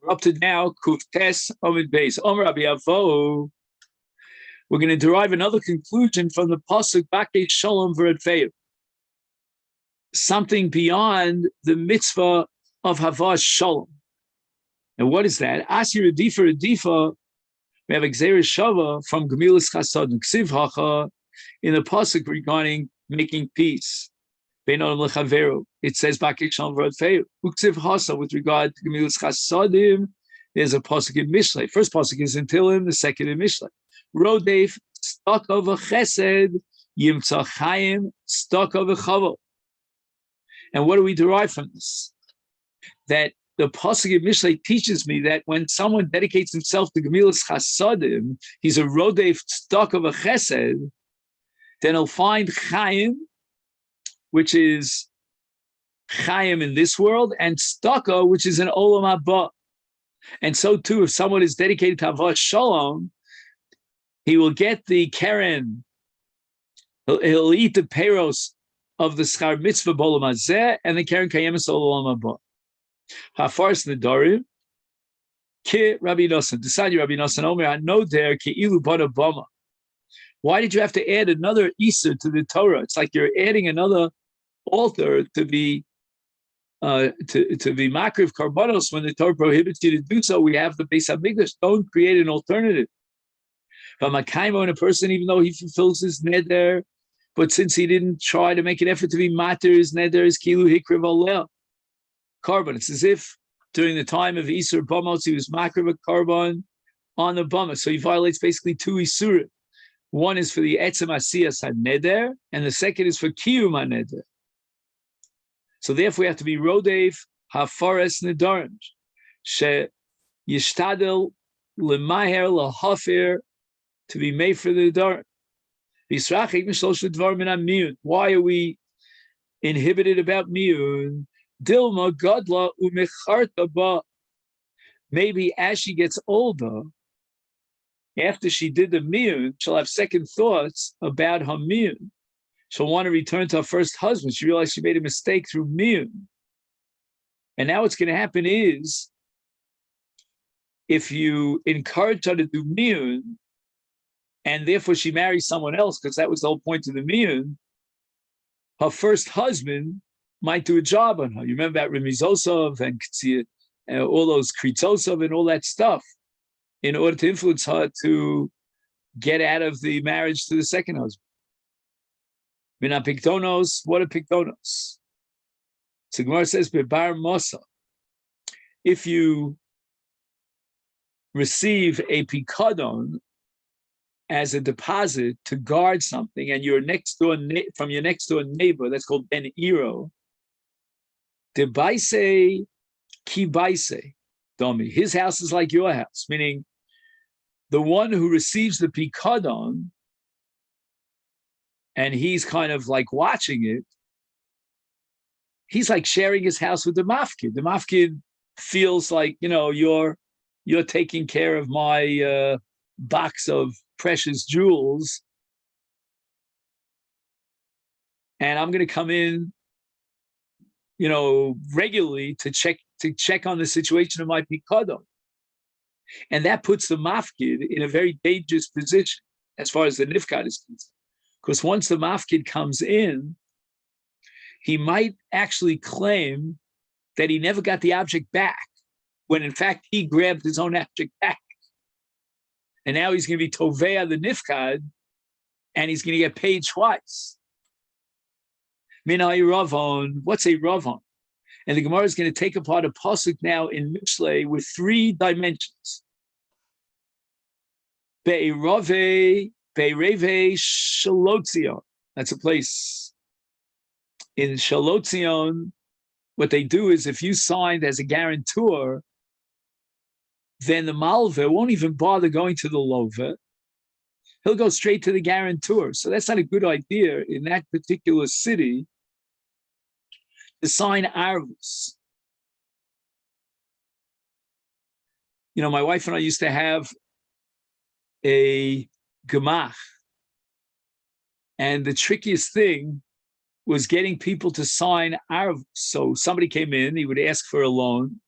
We're up to now Kuftes Omid Beis. Omer Rabbi Avo. We're going to derive another conclusion from the pasuk Bakei Shalom V'Radfeir. Something beyond the mitzvah of Havas Shalom. And what is that? Asir Radifa. We have Gzeira Shava from Gemilas Chasad and Ksiv Hacha in the pasuk regarding making peace. It says Bakei Shalom V'Radfeir. Uksiv Hasa with regard to Gemilas Chasadim. There's a pasuk in Mishlei. First pasuk is in Tilim, the second in Mishlei. Rodef stuck over Chesed, Yimtza Chaim stuck over Chavo. And what do we derive from this? That the pasuk in Mishlei teaches me that when someone dedicates himself to Gemilas Chasadim, he's a Rodef stuck over Chesed, then he'll find Chaim, which is Chaim in this world, and Staka, which is an Olam Haba. And so too, if someone is dedicated to Havas Shalom, he will get the Keren, he'll eat the Peros of the Schar Mitzvah B'Olam Hazeh and the Keren Kayemes Olam Haba. Hafars Nedarim, Ki Rabbi Nosson, Desadi Rabbi Nosson Omer, Hanoder Ki Ilu Bana Bama. Why did you have to add another Easter to the Torah? It's like you're adding another altar to be makriv karbanos when the Torah prohibits you to do so. We have the Beis Hamikdash. Don't create an alternative. But Makaimo, when a person, even though he fulfills his neder, but since he didn't try to make an effort to be matir, his neder is kilu hikriv alel carbon. It's as if during the time of Isur Bamos he was makriv a carbon on the bama. So he violates basically two isurim. One is for the etzem asiyas haneder, and the second is for kiyum haneder. So therefore, we have to be rodev hafares nedarim she yishtadel lemaher lahafir to be made for the nedarim. Why are we inhibited about miyun? Dilma gadla umecharta ba. Maybe as she gets older, after she did the miyun, she'll have second thoughts about her miyun. She'll want to return to her first husband. She realized she made a mistake through miyun. And now what's going to happen is, if you encourage her to do miyun, and therefore she marries someone else, because that was the whole point of the miyun, her first husband might do a job on her. You remember about Remizosov and all those Kritsosov and all that stuff, in order to influence her to get out of the marriage to the second husband. Mina Piktonos, what are Piktonos? So Gemara says, Bebar Mosa. If you receive a Pikadon as a deposit to guard something, and you're next door from your next door neighbor, that's called Ben Iro, De Baise Ki Baise Domi. His house is like your house, meaning the one who receives the Pikadon, and he's kind of like watching it, he's like sharing his house with the mafkid. The mafkid feels like, you're taking care of my box of precious jewels, and I'm going to come in, regularly to check on the situation of my pikadon. And that puts the mafkid in a very dangerous position as far as the nifkad is concerned. Because once the mafkid comes in, he might actually claim that he never got the object back, when in fact he grabbed his own object back. And now he's going to be tovea the nifkad, and he's going to get paid twice. Minai ravon, what's a ravon? And the Gemara is going to take apart a pasuk now in Mishlei with three dimensions. Be'erave Shalotzion. That's a place in Shalotzion. What they do is, if you signed as a guarantor, then the malveh won't even bother going to the loveh. He'll go straight to the guarantor. So that's not a good idea in that particular city to sign arvus. My wife and I used to have a gemach, and the trickiest thing was getting people to sign arvus. So somebody came in, he would ask for a loan,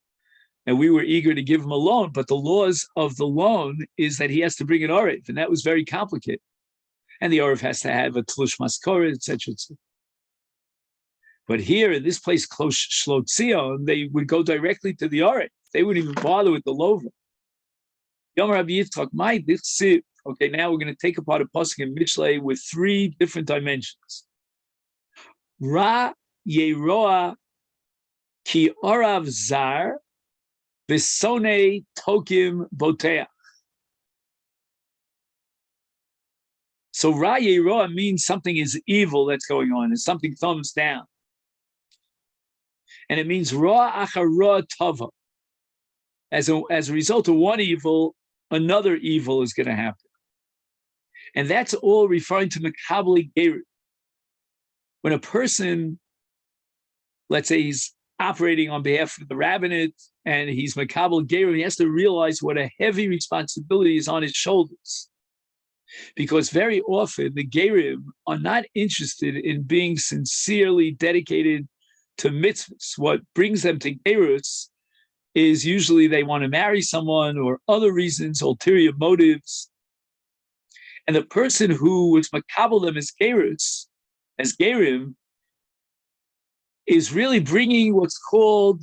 and we were eager to give him a loan, but the laws of the loan is that he has to bring an Orev, and that was very complicated. And the Orev has to have a Tlush Maskora, etc., etc. But here in this place close Shlotzion, they would go directly to the Orev. They wouldn't even bother with the Lova. Yom Rabbi Yitzchak, my dichsiv. Okay, now we're going to take apart a pasuk in Mishlei with three different dimensions. Ra Yeroa Ki Orav Zar Visone Tokim Boteach. So Ra Yeroa means something is evil that's going on, and something thumbs down. And it means Ra Achara Tava. As a result of one evil, another evil is going to happen. And that's all referring to Mekabli Gerim. When a person, let's say he's operating on behalf of the rabbinate and he's Mekabel Gerim, he has to realize what a heavy responsibility is on his shoulders. Because very often the Gerim are not interested in being sincerely dedicated to mitzvahs. What brings them to Gerus is usually they want to marry someone or other reasons, ulterior motives. And the person who was Mekabel them as Gerus, as Gerim, is really bringing what's called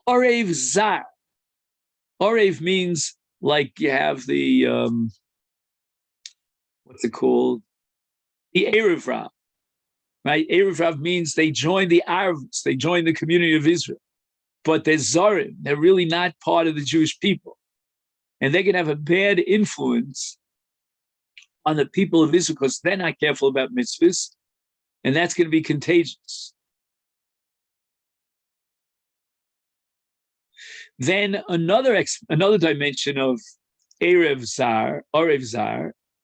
Orev Zar. Orev means like you have the, what's it called? The Erev Rav, right? Erev Rav means they join the Arabs, they join the community of Israel. But they're Zarim, they're really not part of the Jewish people. And they can have a bad influence on the people of Israel because they're not careful about mitzvahs, and that's going to be contagious. Then another dimension of Orev Zar,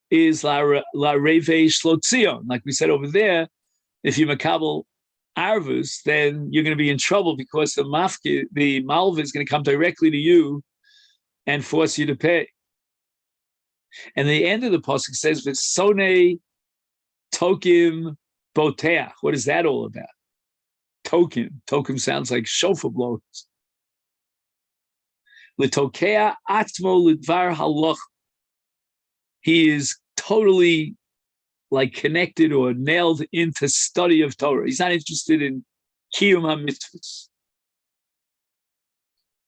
is La Reve Shlotzion. Like we said over there, if you makabel Arvus, then you're going to be in trouble because the Malva is going to come directly to you and force you to pay. And the end of the pasuk says, "V'sone tokim boteach." What is that all about? Tokim. Tokim sounds like shofar blows. L'tokea atzmo l'dvar halach. He is totally like connected or nailed into study of Torah. He's not interested in kiyum ha-mitzvahs.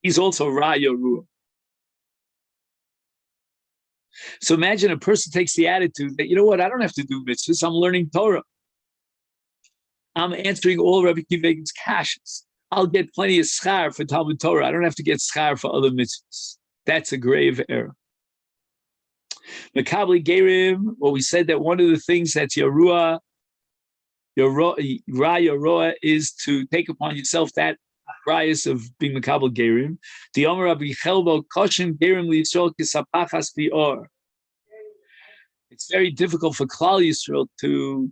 He's also ra yoruah. So imagine a person takes the attitude that, you know what, I don't have to do mitzvahs, I'm learning Torah. I'm answering all Rabbi Kiva's kashas. I'll get plenty of schar for Talmud Torah. I don't have to get schar for other mitzvahs. That's a grave error. Mekabli Gerim, well, we said that one of the things that's Yoruah is to take upon yourself that price of being Mekabel Gerim. The Omer Rabbi Chelbo Koshin Gerim L'Yisrael Kisapachas Bior. It's very difficult for Klal Yisrael to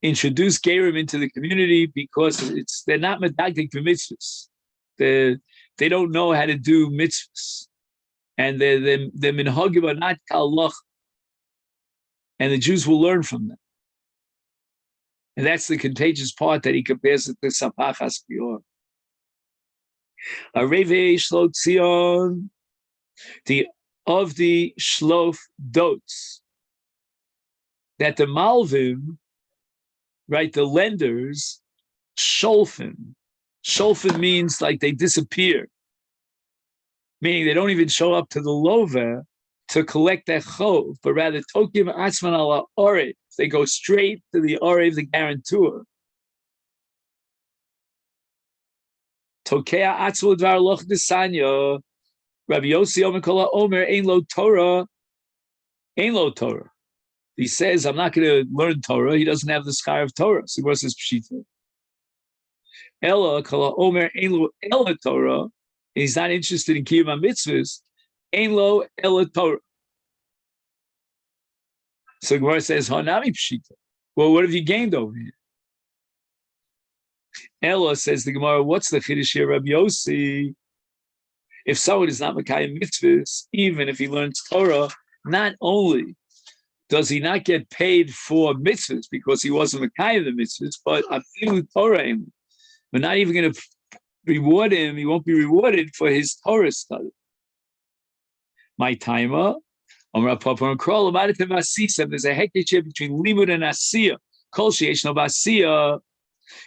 introduce Gerim into the community because they're not medagdik for mitzvahs. They don't know how to do mitzvahs, and they're minhagim are not kalach, and the Jews will learn from them. And that's the contagious part that he compares it to Sapachas Bior. Areve Shlot Zion, of the Shlof Dots, that the Malvim, right, the lenders, Sholfin. Sholfin means like they disappear, meaning they don't even show up to the Lova to collect their chov, but rather Tokim Atzman ala Orev. They go straight to the Orev, the guarantor. Tokea Atzma Dvar Loch Desanya. Rabbi Yossi Omer Kola Omer Ein Lo Torah. Ein Lo Torah. He says, I'm not going to learn Torah. He doesn't have the schar of Torah. So he says Pshita. Ella Kola Omer Ein Lo Ella Torah. He's not interested in Kiyum HaMitzvahs. Ein Lo Ella Torah. So Gemara says, Hanami Pshita. Well, what have you gained over here? Ella says the Gemara, what's the Chiddush here, Rabbi Yossi? If someone is not Mekayim mitzvahs, even if he learns Torah, not only does he not get paid for mitzvahs because he wasn't Mekayim the mitzvahs, but afilu Torah, we're not even going to reward him, he won't be rewarded for his Torah study. My timer, there's a hectic between limud and asiyah. Kol sheyesh no basiyah,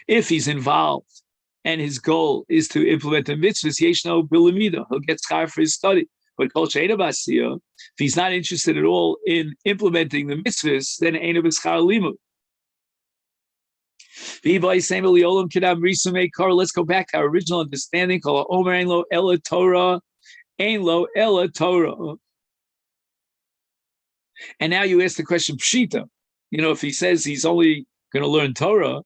if he's involved and his goal is to implement the mitzvahs, yesh no bilamida, he'll get schar for his study. But kol sheyesh no basiyah, if he's not interested at all in implementing the mitzvahs, then ain't of schar limud. Let's go back to our original understanding. Omer ein lo ela Torah, ein lo ela Torah. And now you ask the question, Pshita. If he says he's only going to learn Torah,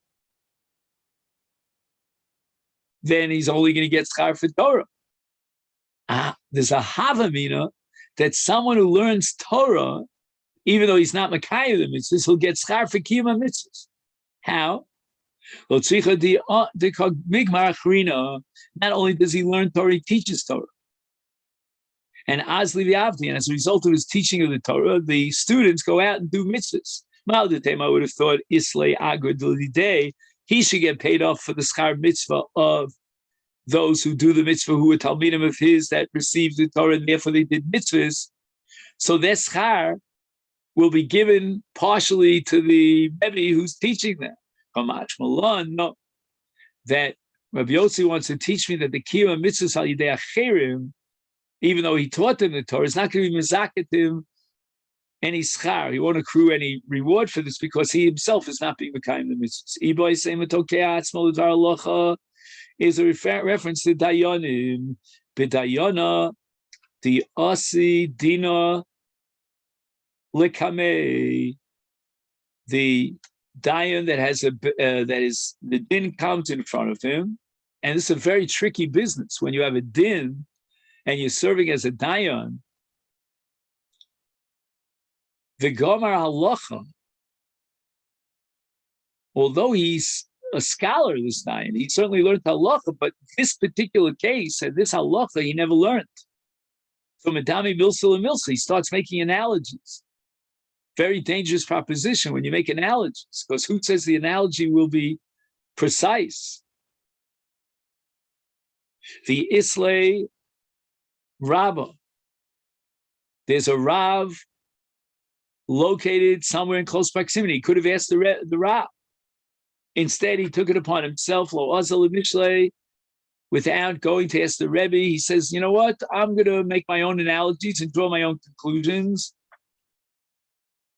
then he's only going to get schar for Torah. There's a havamina that someone who learns Torah, even though he's not Makayah the mitzvahs, he'll get schar for kiyum mitzvahs. How? Not only does he learn Torah, he teaches Torah. And as a result of his teaching of the Torah, the students go out and do mitzvahs. I would have thought he should get paid off for the schar mitzvah of those who do the mitzvah, who were talmidim of his that received the Torah, and therefore they did mitzvahs. So their schar will be given partially to the Rebbe who's teaching them. No, that Rabbi Yossi wants to teach me that the kiyum mitzvahs al yidei acherim, even though he taught them the Torah, is not going to be mezaket him any schar. He won't accrue any reward for this because he himself is not being mekayim the mitzvahs. Is a reference to dayanim. B'dayana, the asi dina lekamei, the dayan that has that is the din comes in front of him, and this is a very tricky business when you have a din and you're serving as a dayan. The Gomar Halacha, although he's a scholar, this dayan, he certainly learned halacha, but this particular case and this halacha he never learned. So Medami Milsa and Milsa, he starts making analogies. Very dangerous proposition when you make analogies, because who says the analogy will be precise? The Islay Rabbah. There's a Rav located somewhere in close proximity. He could have asked the Rav. Instead, he took it upon himself, lo azal mishlei, without going to ask the Rebbe. He says, you know what? I'm going to make my own analogies and draw my own conclusions.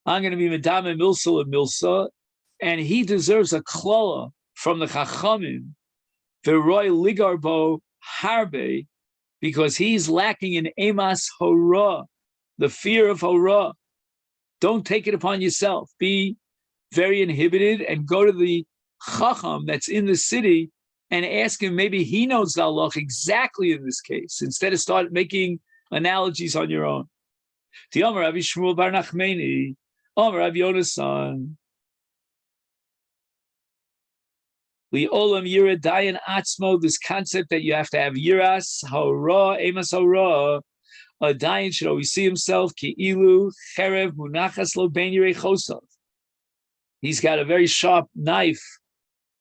I'm going to be Medame Milsa and Milsa, and he deserves a klala from the Chachamim, V'roy Ligarbo Harbe, because he's lacking in Emas Hora, the fear of Hora. Don't take it upon yourself. Be very inhibited and go to the Chacham that's in the city and ask him, maybe he knows the halach exactly in this case, instead of start making analogies on your own. The Amar Rabbi Shmuel Bar Nachmeni, Amar Rabbi Yonasan, Li Olam Yira Dayan Atzmo, this concept that you have to have Yiras, Hora, Emas Hora, a Dayan should always see himself, Ki Ilu, Cherev, Munachas Lo Ben Yirei Chosav. He's got a very sharp knife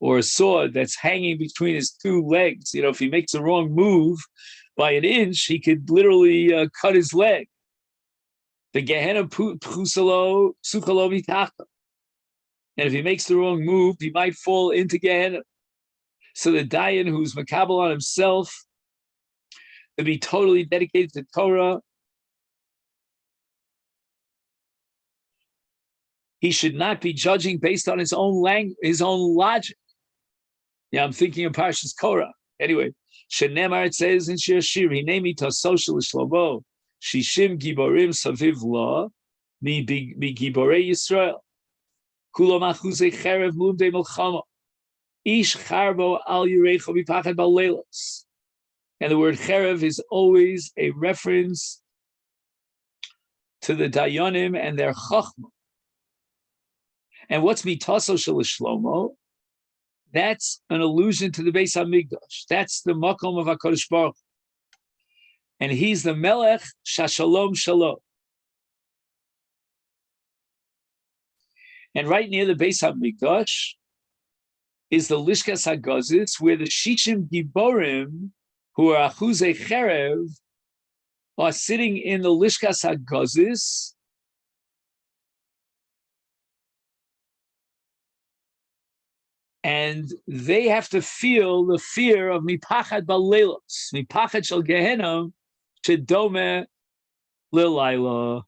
or a sword that's hanging between his two legs. If he makes a wrong move by an inch, he could literally cut his leg. The Gehenna Pchusalo Suchalo Mitachta. And if he makes the wrong move, he might fall into Gehenna. So the Dayan who's makabel on himself to be totally dedicated to Torah, he should not be judging based on his own language, his own logic. Yeah, I'm thinking of Parshas Korah. Anyway, Shenemar, it says in Shir Shir, Hinemi Tasosha L'Shlomo, Shishim Giborim Saviv La, Mi Giborei Yisrael, Kulo Machuzei Cherev Mumdei Melchama, Ish Charbo Al Yirecho Mipachad Balelos. And the word Cherev is always a reference to the Dayanim and their Chachma. And what's Mitaso Shel Shlomo? That's an allusion to the Beis HaMikdash. That's the Makom of HaKadosh Baruch. And he's the Melech Shashalom Shalom. And right near the Beis HaMikdash is the Lishkas HaGozis, where the Shishim Giborim, who are Achuzei Cherev, are sitting in the Lishkas HaGozis, and they have to feel the fear of Mipachad Balelos, Mipachad Shel Gehenna, Shedome Lilayla.